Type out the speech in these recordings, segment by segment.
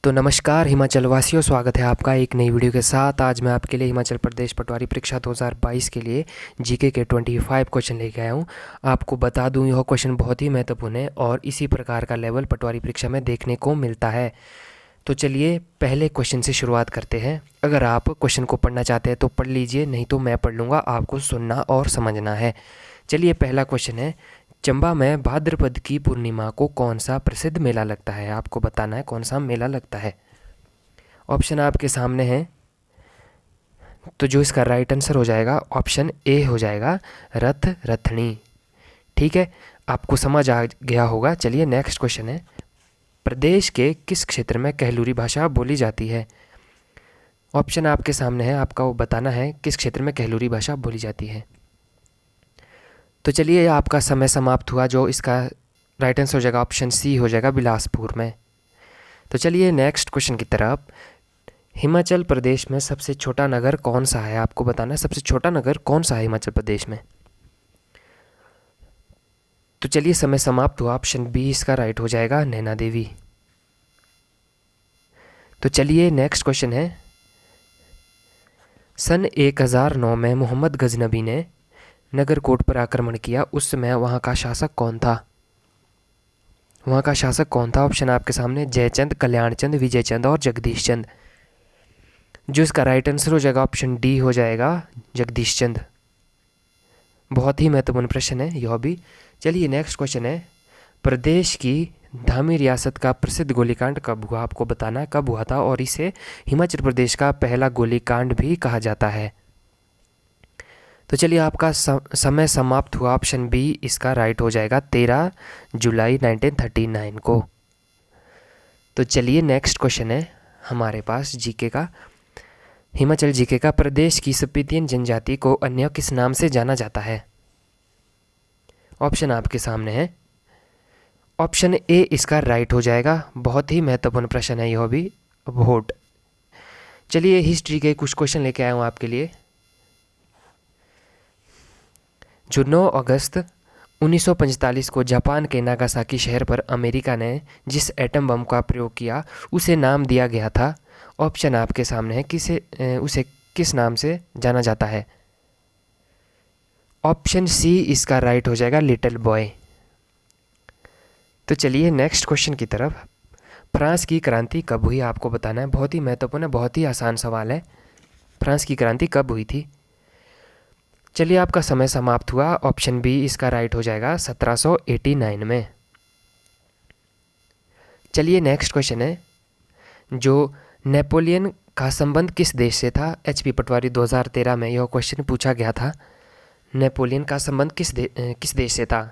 तो नमस्कार हिमाचल वासियों, स्वागत है आपका एक नई वीडियो के साथ। आज मैं आपके लिए हिमाचल प्रदेश पटवारी परीक्षा 2022 के लिए जीके के 25 क्वेश्चन लेके आया हूँ। आपको बता दूँ, यह क्वेश्चन बहुत ही महत्वपूर्ण है और इसी प्रकार का लेवल पटवारी परीक्षा में देखने को मिलता है। तो चलिए पहले क्वेश्चन से शुरुआत करते हैं। अगर आप क्वेश्चन को पढ़ना चाहते हैं तो पढ़ लीजिए, नहीं तो मैं पढ़ लूँगा, आपको सुनना और समझना है। चलिए पहला क्वेश्चन है, चंबा में भाद्रपद की पूर्णिमा को कौन सा प्रसिद्ध मेला लगता है? आपको बताना है कौन सा मेला लगता है। ऑप्शन आपके सामने हैं, तो जो इसका राइट आंसर हो जाएगा ऑप्शन ए हो जाएगा, रथ रथनी। ठीक है, आपको समझ आ गया होगा। चलिए नेक्स्ट क्वेश्चन है, प्रदेश के किस क्षेत्र में कहलूरी भाषा बोली जाती है? ऑप्शन आपके सामने है, आपका वो बताना है किस क्षेत्र में कहलूरी भाषा बोली जाती है। तो चलिए आपका समय समाप्त हुआ। जो इसका राइट आंसर हो जाएगा ऑप्शन सी हो जाएगा, बिलासपुर में। तो चलिए नेक्स्ट क्वेश्चन की तरफ। हिमाचल प्रदेश में सबसे छोटा नगर कौन सा है? आपको बताना है सबसे छोटा नगर कौन सा है हिमाचल प्रदेश में। तो चलिए समय समाप्त हुआ, ऑप्शन बी इसका राइट हो जाएगा, नैना देवी। तो चलिए नेक्स्ट क्वेश्चन है, सन 1009 में मोहम्मद गजनबी ने नगरकोट पर आक्रमण किया, उस समय वहाँ का शासक कौन था? वहाँ का शासक कौन था? ऑप्शन आपके सामने, जयचंद, कल्याणचंद, विजयचंद और जगदीश चंद। जो इसका राइट आंसर हो जाएगा ऑप्शन डी हो जाएगा, जगदीश चंद। बहुत ही महत्वपूर्ण प्रश्न है यह भी। चलिए नेक्स्ट क्वेश्चन है, प्रदेश की धामी रियासत का प्रसिद्ध गोलीकांड कब हुआ? आपको बताना है कब हुआ था, और इसे हिमाचल प्रदेश का पहला गोलीकांड भी कहा जाता है। तो चलिए आपका समय समाप्त हुआ, ऑप्शन बी इसका राइट हो जाएगा, 13 जुलाई 1939 को। तो चलिए नेक्स्ट क्वेश्चन है हमारे पास जीके का, हिमाचल जीके का, प्रदेश की स्पीतियन जनजाति को अन्य किस नाम से जाना जाता है? ऑप्शन आपके सामने है, ऑप्शन ए इसका राइट हो जाएगा। बहुत ही महत्वपूर्ण प्रश्न है यह भी, वोट। चलिए हिस्ट्री के कुछ क्वेश्चन लेके आया हूँ आपके लिए। जो 9 अगस्त 1945 को जापान के नागासाकी शहर पर अमेरिका ने जिस एटम बम का प्रयोग किया उसे नाम दिया गया था। ऑप्शन आपके सामने है, उसे किस नाम से जाना जाता है? ऑप्शन सी इसका राइट हो जाएगा, लिटिल बॉय। तो चलिए नेक्स्ट क्वेश्चन की तरफ। फ्रांस की क्रांति कब हुई? आपको बताना है, बहुत ही महत्वपूर्ण है, बहुत ही आसान सवाल है। फ्रांस की क्रांति कब हुई थी? चलिए आपका समय समाप्त हुआ, ऑप्शन बी इसका राइट हो जाएगा, 1789 में। चलिए नेक्स्ट क्वेश्चन है, जो नेपोलियन का संबंध किस देश से था? एचपी पटवारी 2013 में यह क्वेश्चन पूछा गया था, नेपोलियन का संबंध किस देश से था?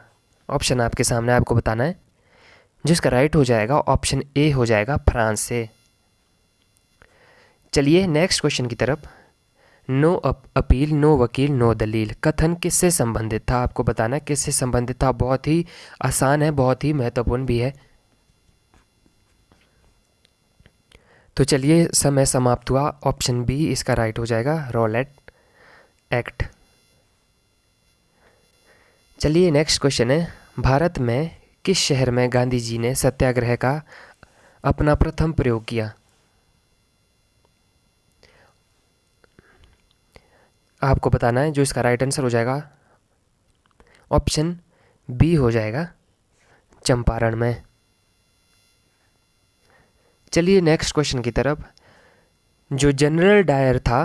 ऑप्शन आपके सामने, आपको बताना है। जिसका राइट हो जाएगा ऑप्शन ए हो जाएगा, फ्रांस से। चलिए नेक्स्ट क्वेश्चन की तरफ। नो अपील, नो वकील, नो दलील कथन किससे संबंधित था? आपको बताना है किससे संबंधित था। बहुत ही आसान है, बहुत ही महत्वपूर्ण भी है। तो चलिए समय समाप्त हुआ, ऑप्शन बी इसका राइट हो जाएगा, रॉलेट एक्ट। चलिए नेक्स्ट क्वेश्चन है, भारत में किस शहर में गांधी जी ने सत्याग्रह का अपना प्रथम प्रयोग किया? आपको बताना है। जो इसका राइट आंसर हो जाएगा ऑप्शन बी हो जाएगा, चंपारण में। चलिए नेक्स्ट क्वेश्चन की तरफ। जो जनरल डायर था,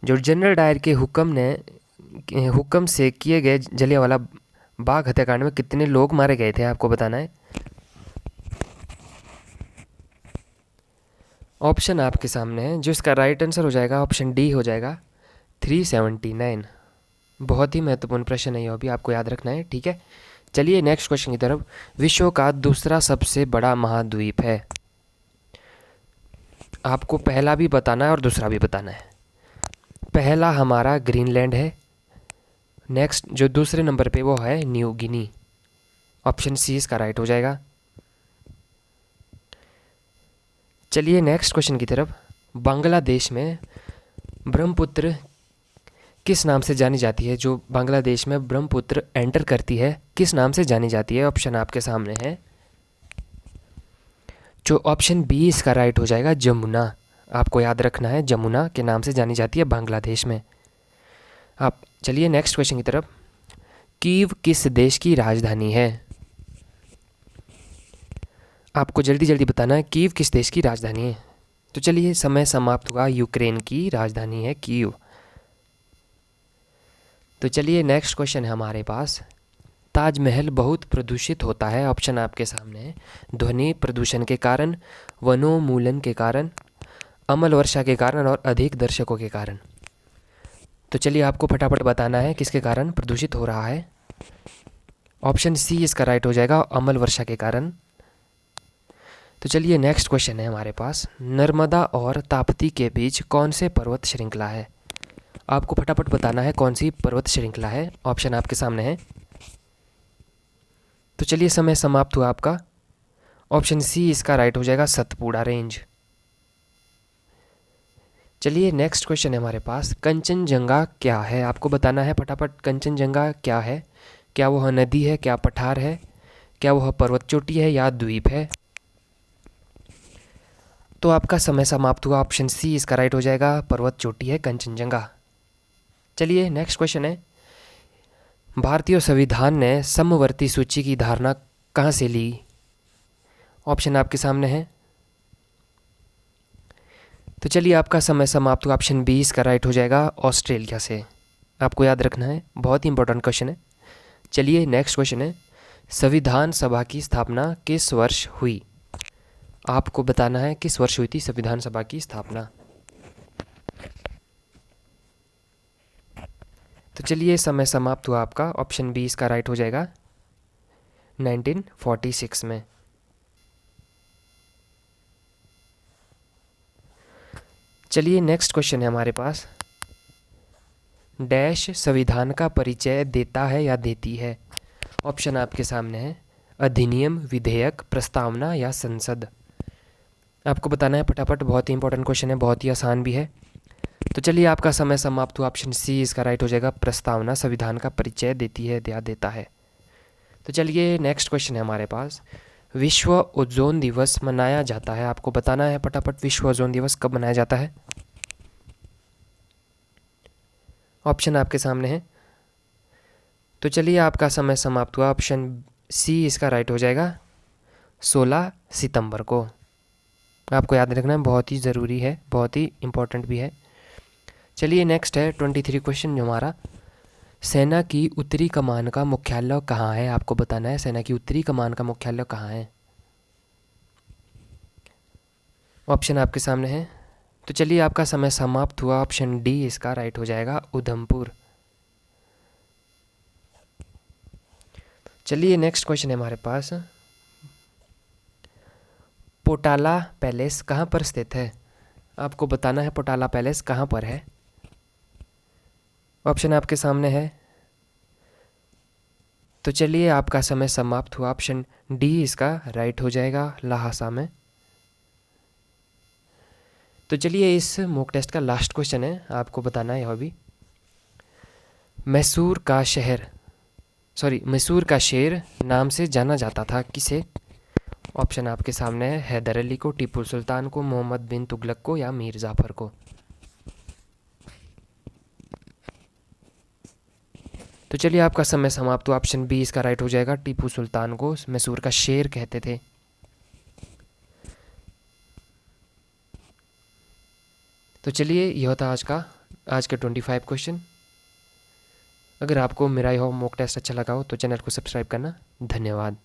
जो जनरल डायर के हुक्म से किए गए जलियांवाला बाग हत्याकांड में कितने लोग मारे गए थे? आपको बताना है। ऑप्शन आपके सामने है। जो इसका राइट आंसर हो जाएगा ऑप्शन डी हो जाएगा, 379। बहुत ही महत्वपूर्ण प्रश्न है, यह भी आपको याद रखना है। ठीक है, चलिए नेक्स्ट क्वेश्चन की तरफ। विश्व का दूसरा सबसे बड़ा महाद्वीप है? आपको पहला भी बताना है और दूसरा भी बताना है। पहला हमारा ग्रीनलैंड है, नेक्स्ट जो दूसरे नंबर पे वो है न्यू गिनी। ऑप्शन सी इसका राइट हो जाएगा। चलिए नेक्स्ट क्वेश्चन की तरफ। बांग्लादेश में ब्रह्मपुत्र किस नाम से जानी जाती है? जो बांग्लादेश में ब्रह्मपुत्र एंटर करती है किस नाम से जानी जाती है? ऑप्शन आपके सामने है, जो ऑप्शन बी इसका राइट हो जाएगा, जमुना। आपको याद रखना है, जमुना के नाम से जानी जाती है बांग्लादेश में। आप चलिए नेक्स्ट क्वेश्चन की तरफ। कीव किस देश की राजधानी है? आपको जल्दी जल्दी बताना है कीव किस देश की राजधानी है। तो चलिए समय समाप्त हुआ। यूक्रेन की राजधानी है कीव। तो चलिए नेक्स्ट क्वेश्चन है हमारे पास। ताजमहल बहुत प्रदूषित होता है। ऑप्शन आपके सामने है। ध्वनि प्रदूषण के कारण, वनोन्मूलन के कारण, अम्ल वर्षा के कारण और अधिक दर्शकों के कारण। तो चलिए आपको फटाफट बताना है किसके कारण प्रदूषित हो रहा है। ऑप्शन सी इसका राइट हो जाएगा, अम्ल वर्षा के कारण। तो चलिए नेक्स्ट क्वेश्चन है हमारे पास। नर्मदा और ताप्ती के बीच कौन से पर्वत श्रृंखला है? आपको फटाफट बताना है कौन सी पर्वत श्रृंखला है। ऑप्शन आपके सामने है। तो चलिए समय समाप्त हुआ आपका। ऑप्शन सी इसका राइट हो जाएगा, सतपुड़ा रेंज। चलिए नेक्स्ट क्वेश्चन है हमारे पास। कंचनजंगा क्या है? आपको बताना है फटाफट कंचनजंगा क्या है। क्या वह नदी है, क्या पठार है, क्या वह पर्वत चोटी है या द्वीप है? तो आपका समय समाप्त हुआ। ऑप्शन सी इसका राइट हो जाएगा, पर्वत चोटी है कंचनजंगा। चलिए नेक्स्ट क्वेश्चन है। भारतीय संविधान ने समवर्ती सूची की धारणा कहाँ से ली? ऑप्शन आपके सामने है। तो चलिए आपका समय समाप्त हुआ। ऑप्शन बी इसका राइट हो जाएगा, ऑस्ट्रेलिया से। आपको याद रखना है, बहुत ही इंपॉर्टेंट क्वेश्चन है। चलिए नेक्स्ट क्वेश्चन है। संविधान सभा की स्थापना किस वर्ष हुई? आपको बताना है किस वर्ष हुई थी संविधान सभा की स्थापना। तो चलिए समय समाप्त हुआ आपका। ऑप्शन बी इसका राइट हो जाएगा, 1946 में। चलिए नेक्स्ट क्वेश्चन है हमारे पास। डैश संविधान का परिचय देता है या देती है? ऑप्शन आपके सामने है। अधिनियम, विधेयक, प्रस्तावना या संसद। आपको बताना है फटाफट, बहुत ही इंपॉर्टेंट क्वेश्चन है, बहुत ही आसान भी है। तो चलिए आपका समय समाप्त हुआ। ऑप्शन सी इसका राइट हो जाएगा, प्रस्तावना संविधान का परिचय देती है या देता है। तो चलिए नेक्स्ट क्वेश्चन है हमारे पास। विश्व ओजोन दिवस मनाया जाता है। आपको बताना है फटाफट, विश्व ओजोन दिवस कब मनाया जाता है? ऑप्शन आपके सामने है। तो चलिए आपका समय समाप्त हुआ। ऑप्शन सी इसका राइट हो जाएगा, 16 सितंबर को। आपको याद रखना है, बहुत ही ज़रूरी है, बहुत ही इम्पोर्टेंट भी है। चलिए नेक्स्ट है 23 क्वेश्चन जो हमारा। सेना की उत्तरी कमान का मुख्यालय कहाँ है? आपको बताना है सेना की उत्तरी कमान का मुख्यालय कहाँ है। ऑप्शन आपके सामने है। तो चलिए आपका समय समाप्त हुआ। ऑप्शन डी इसका राइट हो जाएगा, उधमपुर। चलिए नेक्स्ट क्वेश्चन है हमारे पास। पोटाला पैलेस कहाँ पर स्थित है? आपको बताना है पोटाला पैलेस कहाँ पर है। ऑप्शन आपके सामने है। तो चलिए आपका समय समाप्त हुआ। ऑप्शन डी इसका राइट हो जाएगा, लहासा में। तो चलिए इस मॉक टेस्ट का लास्ट क्वेश्चन है, आपको बताना है यह भी। मैसूर का शेर नाम से जाना जाता था किसे? ऑप्शन आपके सामने है। हैदर अली को, टीपू सुल्तान को, मोहम्मद बिन तुगलक को या मीर जाफर को। तो चलिए आपका समय समाप्त हुआ। ऑप्शन बी इसका राइट हो जाएगा, टीपू सुल्तान को मैसूर का शेर कहते थे। तो चलिए यह था आज के 25 क्वेश्चन। अगर आपको मेरा यह मॉक टेस्ट अच्छा लगा हो तो चैनल को सब्सक्राइब करना। धन्यवाद।